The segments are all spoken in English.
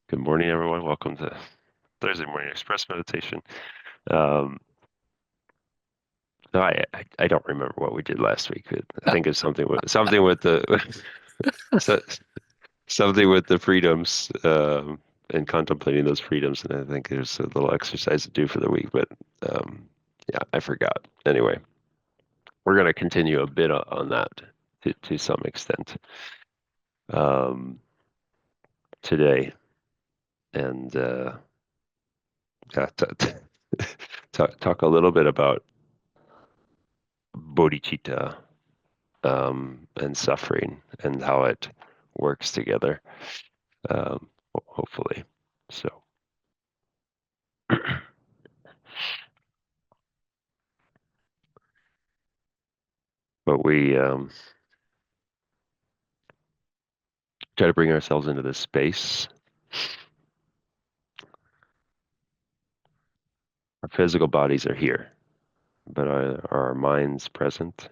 Good morning, everyone. Welcome to Thursday Morning Express Meditation. Um, no, I don't remember what we did last week. I think it's something with the so- something with the freedoms and contemplating those freedoms. And I think there's a little exercise to do for the week, but um, yeah, I forgot. Anyway, we're going to continue a bit on that to some extent um, today, and yeah, talk a little bit about bodhicitta and suffering and how it works together, hopefully. So, but we try to bring ourselves into this space. Our physical bodies are here, but are our minds present?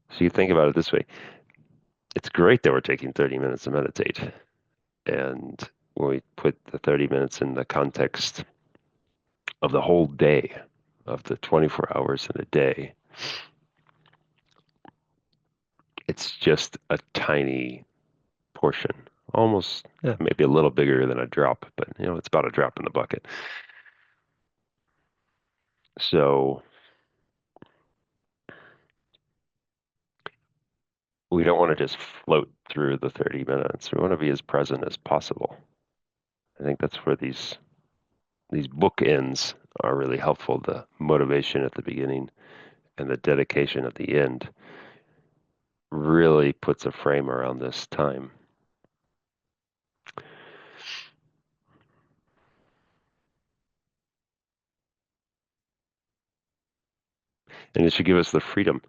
So you think about it this way. It's great that we're taking 30 minutes to meditate. And when we put the 30 minutes in the context of the whole day, of the 24 hours in a day, it's just a tiny portion, almost maybe a little bigger than a drop, but it's about a drop in the bucket. So we don't want to just float through the 30 minutes. We want to be as present as possible. I think that's where these bookends are really helpful. The motivation at the beginning and the dedication at the end really puts a frame around this time. And it should give us the freedom.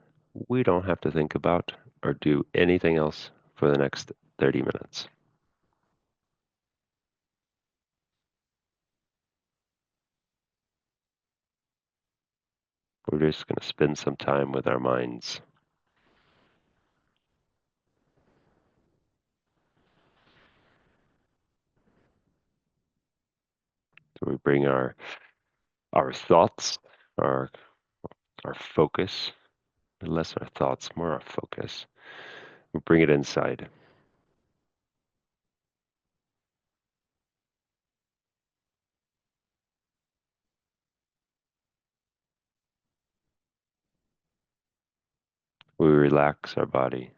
We don't have to think about or do anything else for the next 30 minutes. We're just going to spend some time with our minds. So we bring our thoughts, our our focus, less our thoughts, more our focus. We bring it inside. We relax our body.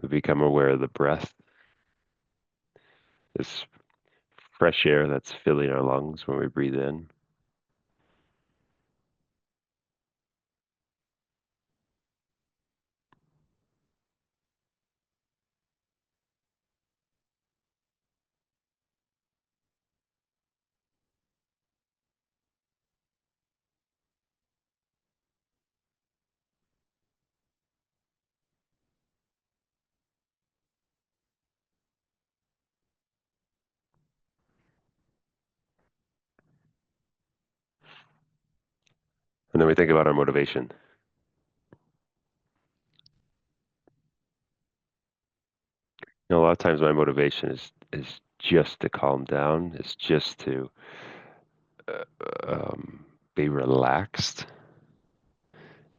We become aware of the breath, this fresh air that's filling our lungs when we breathe in. And then we think about our motivation. A lot of times my motivation is just to calm down, is just to uh, be relaxed.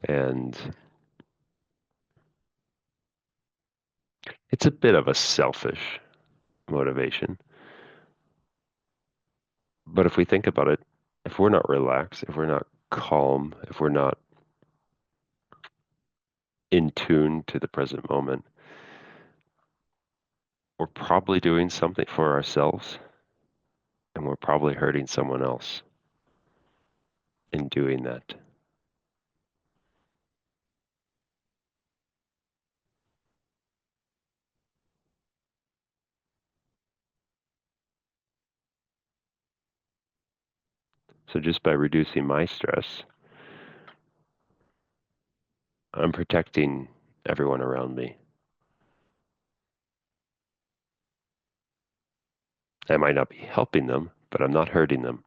And it's a bit of a selfish motivation. But if we think about it, if we're not relaxed, if we're not calm, if we're not in tune to the present moment, we're probably doing something for ourselves and we're probably hurting someone else in doing that. So just by reducing my stress, I'm protecting everyone around me. I might not be helping them, but I'm not hurting them.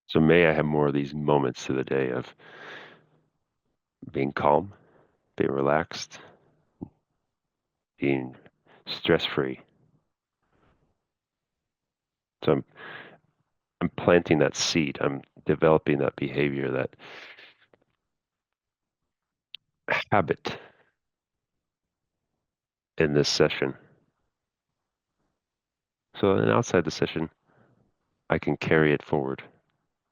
So may I have more of these moments to the day of being calm, being relaxed, being stress free. So I'm planting that seed. I'm developing that behavior, that habit in this session. So then outside the session, I can carry it forward.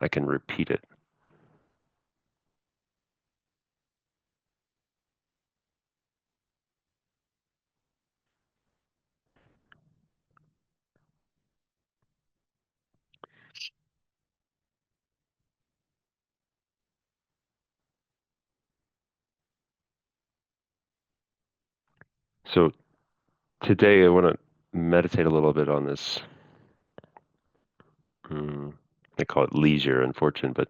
I can repeat it. So today I want to meditate a little bit on this. Mm, they call it leisure and fortune, but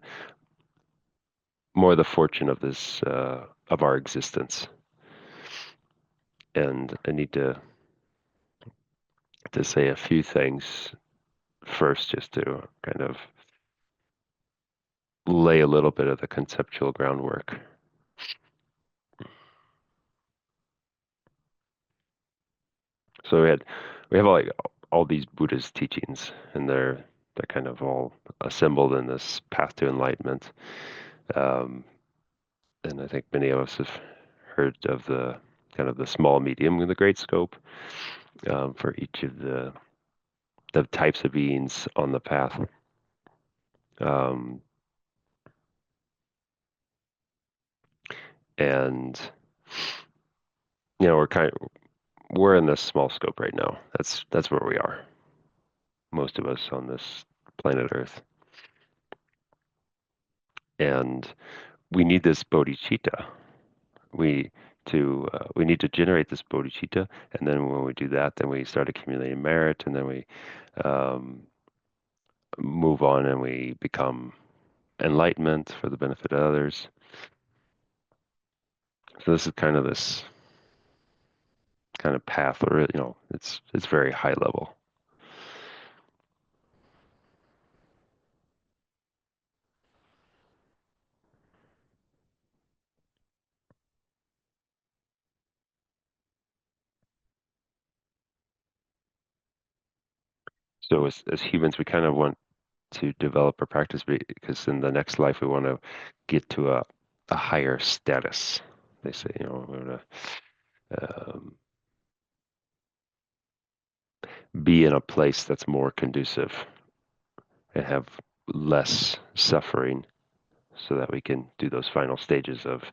more the fortune of this of our existence. And I need to say a few things first, just to kind of lay a little bit of the conceptual groundwork. So we have all these Buddhist teachings, and they're kind of all assembled in this path to enlightenment. Um, and I think many of us have heard of the kind of the small, medium, and the great scope for each of the types of beings on the path. Um, and we're in this small scope right now. That's where we are. Most of us on this planet Earth, and we need this bodhicitta. We we need to generate this bodhicitta, and then when we do that, then we start accumulating merit, and then we um, move on and we become enlightenment for the benefit of others. So this is kind of this kind of path, or it's very high level. So as humans, we kind of want to develop our practice because in the next life we want to get to a higher status. They say, we want to be in a place that's more conducive and have less suffering, so that we can do those final stages of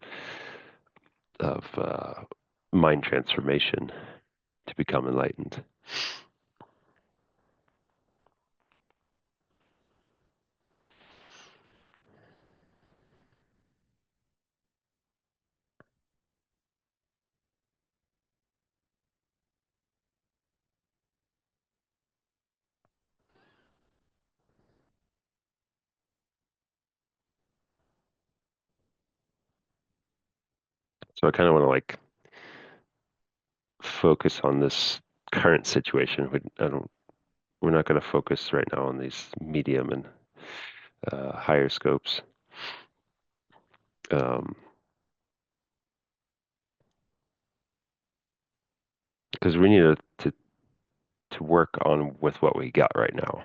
mind transformation to become enlightened. So I kind of want to focus on this current situation. We're not going to focus right now on these medium and higher scopes. Um, because we need to work on with what we got right now,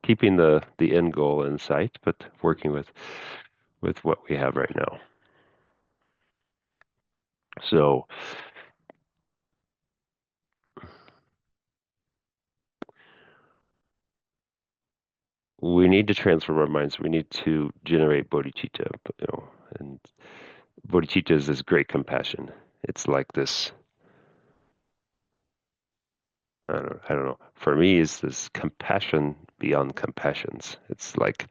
keeping the end goal in sight, but working with what we have right now. So we need to transform our minds. We need to generate bodhicitta, and bodhicitta is this great compassion. It's like this, I don't know. For me, it's this compassion beyond compassions. It's like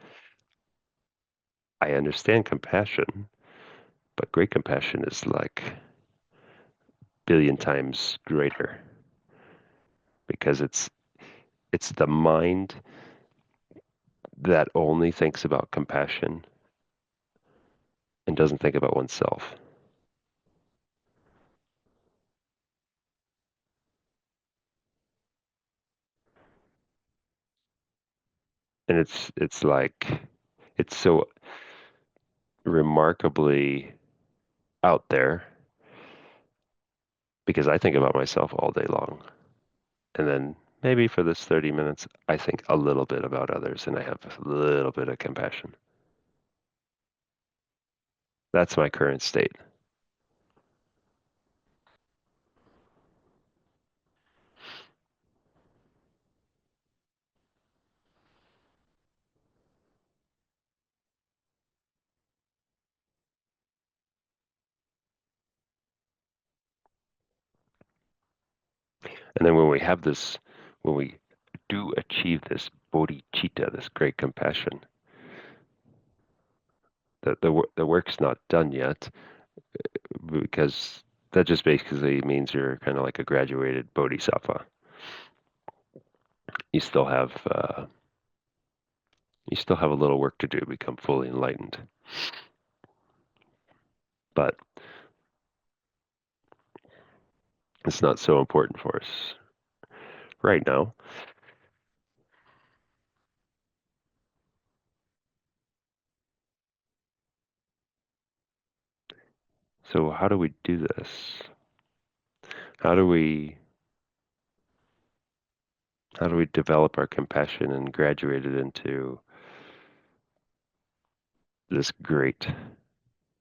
I understand compassion, but great compassion is like billion times greater because it's the mind that only thinks about compassion and doesn't think about oneself. And it's like it's so remarkably out there because I think about myself all day long. And then maybe for this 30 minutes, I think a little bit about others and I have a little bit of compassion. That's my current state. And then when we do achieve this bodhicitta, this great compassion, the work's not done yet because that just basically means you're kind of like a graduated bodhisattva. You still have you still have a little work to do to become fully enlightened. But it's not so important for us right now. So how do we do this? How do we how do we develop our compassion and graduate it into this great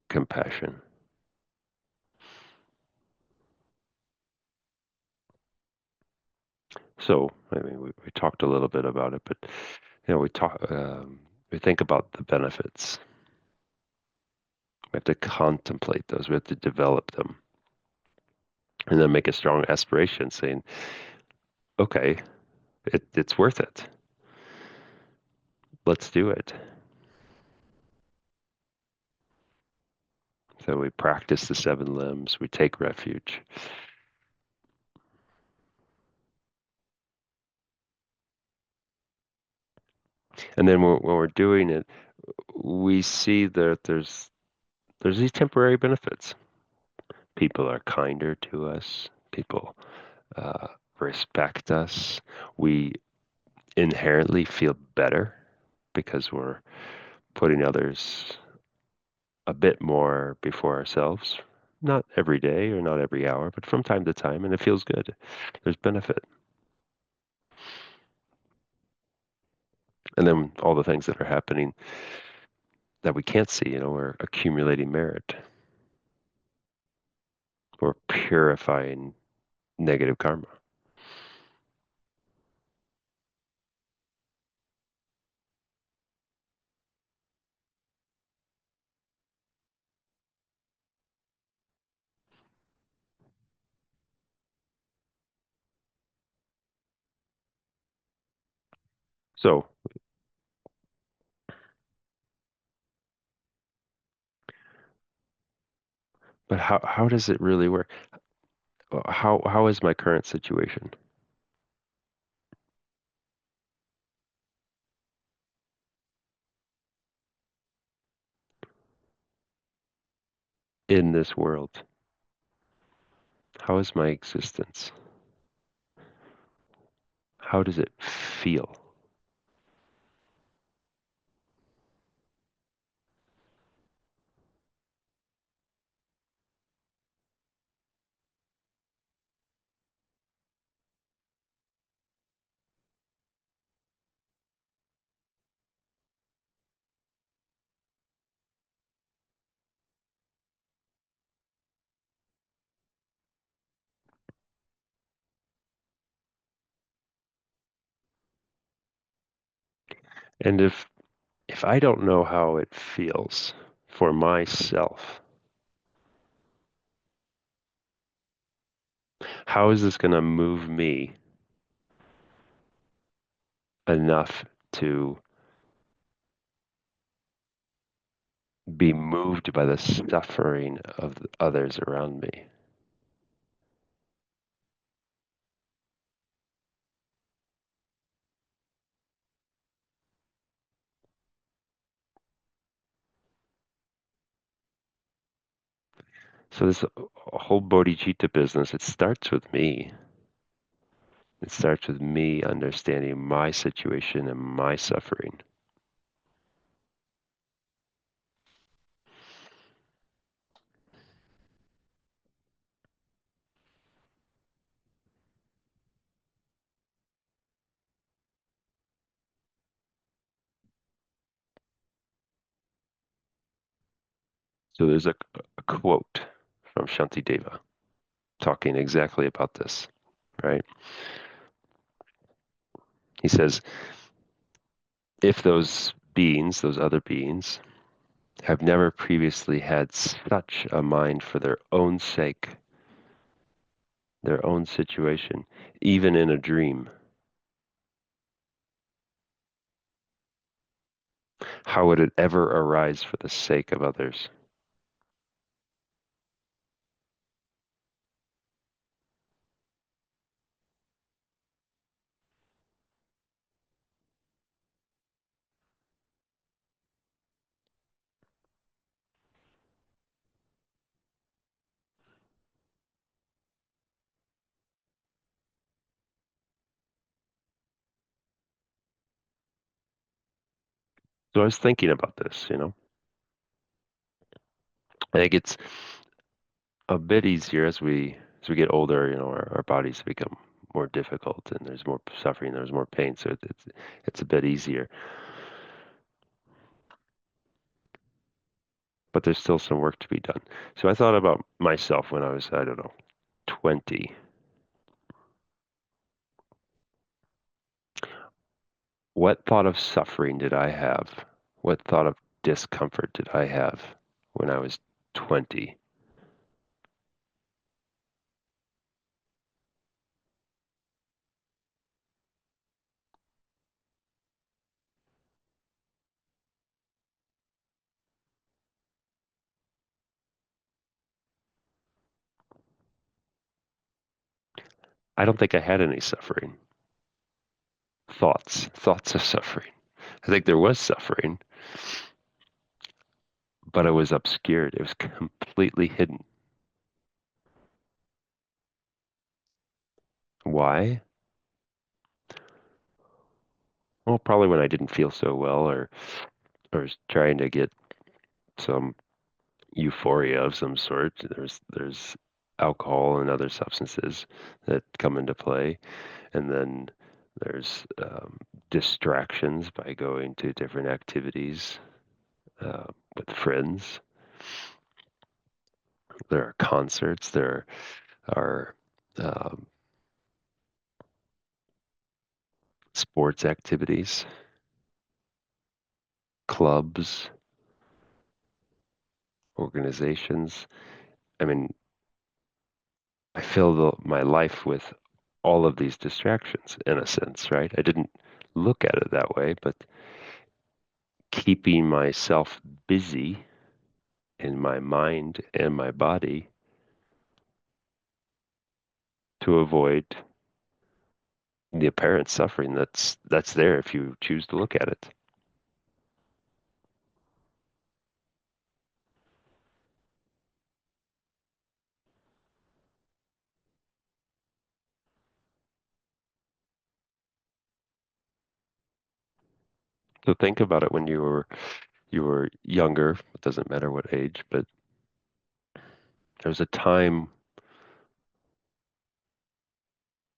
compassion? So, I mean, we talked a little bit about it, but we think about the benefits. We have to contemplate those. We have to develop them, and then make a strong aspiration, saying, "Okay, it's worth it. Let's do it." So we practice the seven limbs. We take refuge, and then when we're doing it, we see that there's these temporary benefits. People are kinder to us. People uh, respect us. We inherently feel better because we're putting others a bit more before ourselves. Not every day or not every hour, but from time to time, and it feels good. There's benefit. And then all the things that are happening that we can't see, we're accumulating merit. We're purifying negative karma. So, but how does it really work? How is my current situation in this world? How is my existence? How does it feel? And if I don't know how it feels for myself, how is this going to move me enough to be moved by the suffering of others around me? So this whole bodhicitta business, it starts with me. It starts with me understanding my situation and my suffering. So there's a quote from Shantideva talking exactly about this, right? He says, if those beings, those other beings, have never previously had such a mind for their own sake, their own situation, even in a dream, how would it ever arise for the sake of others? So I was thinking about this. I think it's a bit easier as we get older, our bodies become more difficult and there's more suffering, there's more pain. So it's a bit easier. But there's still some work to be done. So I thought about myself when I was, I don't know, 20. What thought of suffering did I have? What thought of discomfort did I have when I was 20? I don't think I had any suffering. Thoughts of suffering. I think there was suffering, but it was obscured. It was completely hidden. Why? Well, probably when I didn't feel so well or was trying to get some euphoria of some sort. There's alcohol and other substances that come into play, and then there's distractions by going to different activities uh, with friends. There are concerts. There are um, sports activities, clubs, organizations. I mean, I fill my life with all of these distractions in a sense, right? I didn't look at it that way, but keeping myself busy in my mind and my body to avoid the apparent suffering that's there if you choose to look at it. So think about it when you were younger, it doesn't matter what age, but there was a time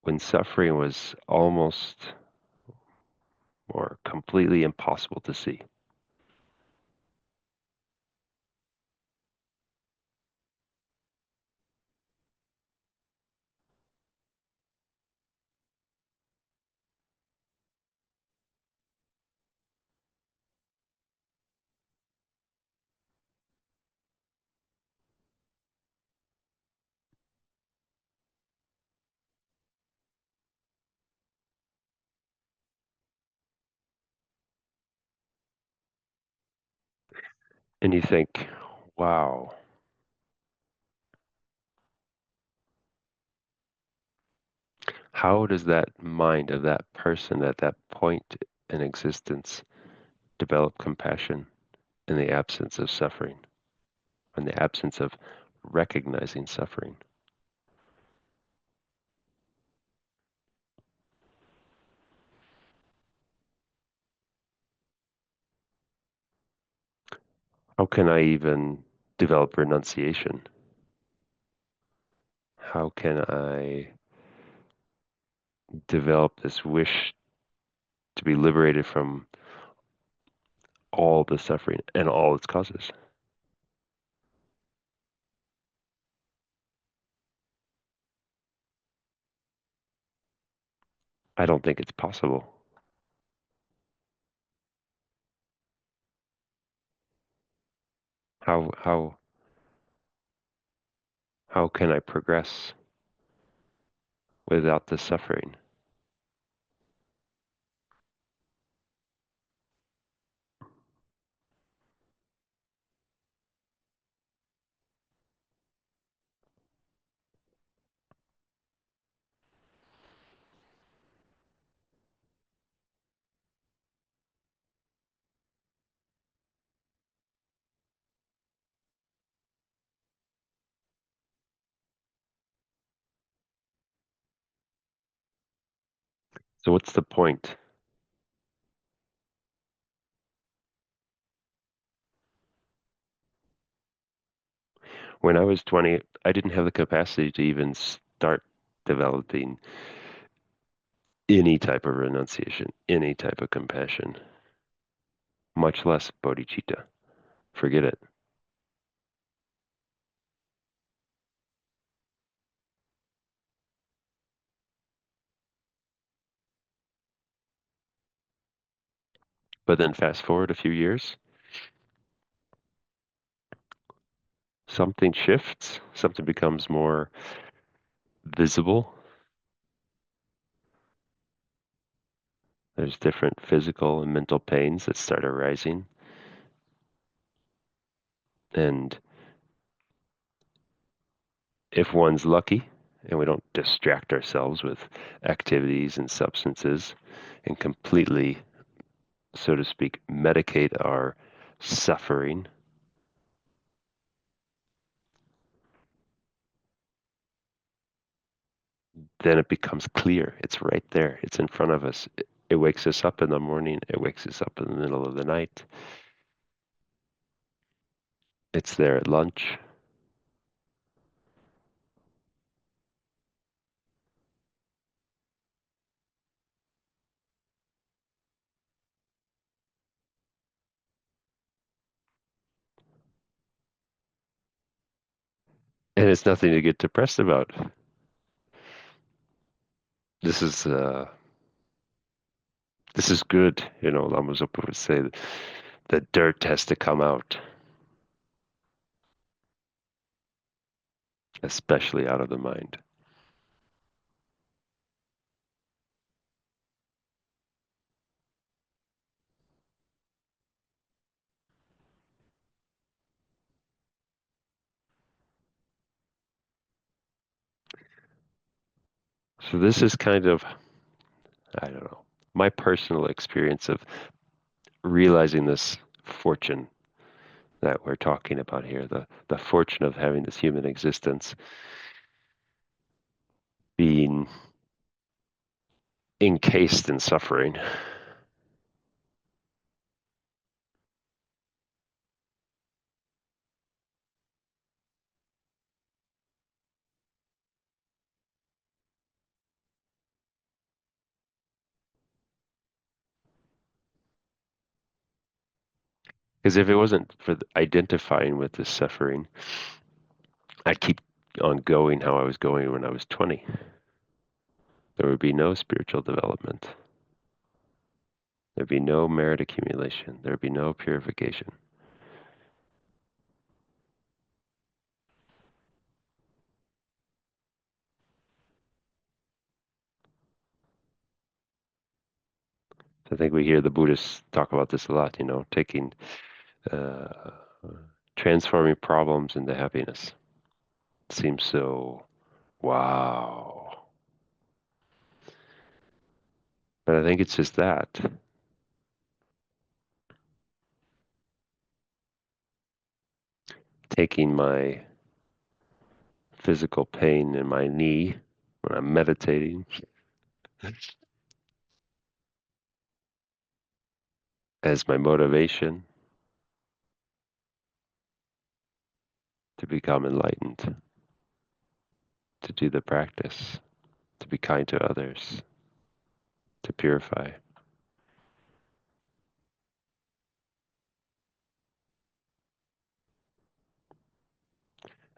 when suffering was almost or completely impossible to see. And you think, wow, how does that mind of that person at that point in existence develop compassion in the absence of suffering, in the absence of recognizing suffering? How can I even develop renunciation? How can I develop this wish to be liberated from all the suffering and all its causes? I don't think it's possible. How how can I progress without the suffering? So what's the point? When I was 20, I didn't have the capacity to even start developing any type of renunciation, any type of compassion, much less bodhicitta. Forget it. But then fast forward a few years, something shifts, something becomes more visible. There's different physical and mental pains that start arising. And if one's lucky and we don't distract ourselves with activities and substances and completely, so to speak, medicate our suffering, then it becomes clear. It's right there. It's in front of us. It wakes us up in the morning. It wakes us up in the middle of the night. It's there at lunch. And it's nothing to get depressed about. This is uh, this is good. Lama Zopa would say that the dirt has to come out, especially out of the mind. So this is kind of, I don't know, my personal experience of realizing this fortune that we're talking about here, the fortune of having this human existence being encased in suffering. Because if it wasn't for identifying with this suffering, I'd keep on going how I was going when I was 20. There would be no spiritual development. There'd be no merit accumulation. There'd be no purification. I think we hear the Buddhists talk about this a lot, taking uh, Uh, Transforming problems into happiness seems so wow. But I think it's just that. Taking my physical pain in my knee when I'm meditating as my motivation to become enlightened, to do the practice, to be kind to others, to purify.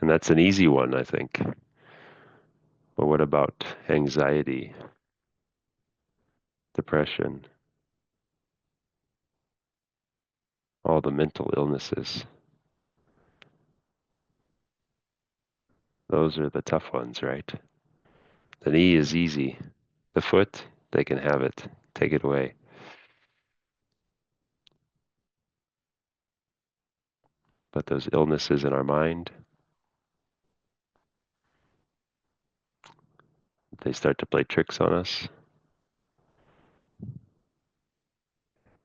And that's an easy one, I think. But what about anxiety, depression, all the mental illnesses? Those are the tough ones, right? The knee is easy. The foot, they can have it. Take it away. But those illnesses in our mind, they start to play tricks on us.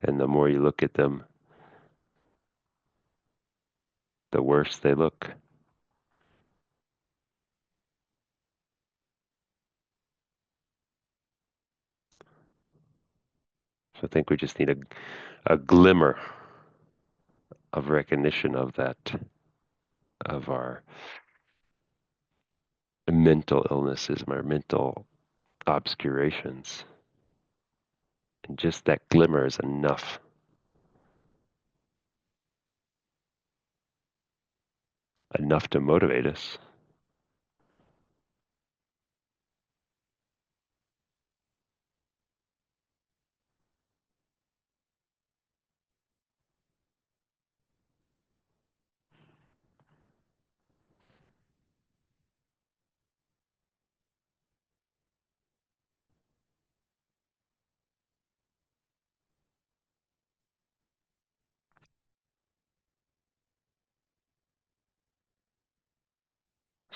And the more you look at them, the worse they look. So I think we just need a glimmer of recognition of that, of our mental illnesses, our mental obscurations. And just that glimmer is enough to motivate us.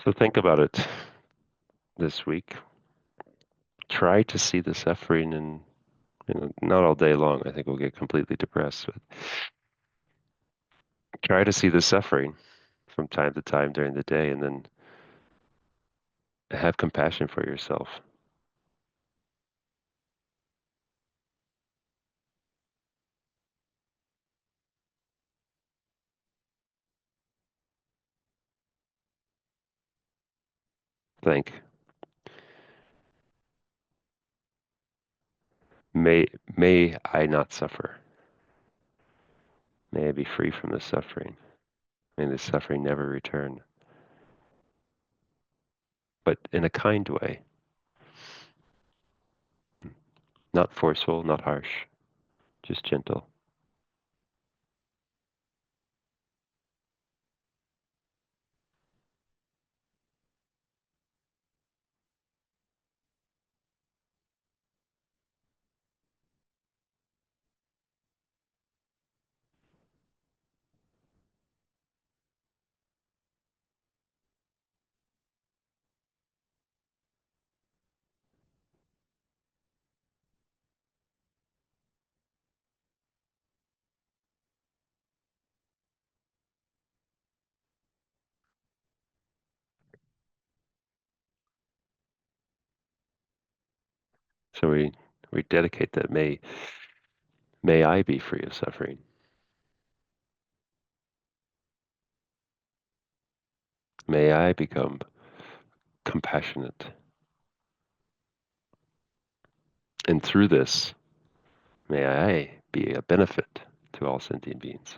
So think about it this week. Try to see the suffering and not all day long. I think we'll get completely depressed, but try to see the suffering from time to time during the day and then have compassion for yourself. Think, may may I not suffer. May I be free from the suffering. May the suffering never return. But in a kind way, not forceful, not harsh, just gentle. So we dedicate that. May I be free of suffering. May I become compassionate. And through this, may I be a benefit to all sentient beings.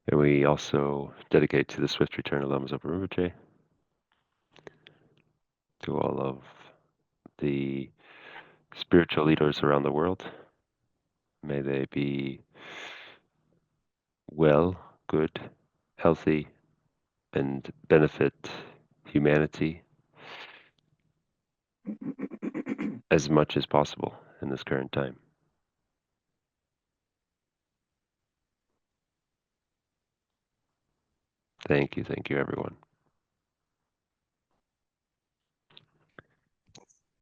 And we also dedicate to the swift return of Lama Zopa Rinpoche, to all of the spiritual leaders around the world. May they be well, good, healthy, and benefit humanity as much as possible in this current time. Thank you, everyone.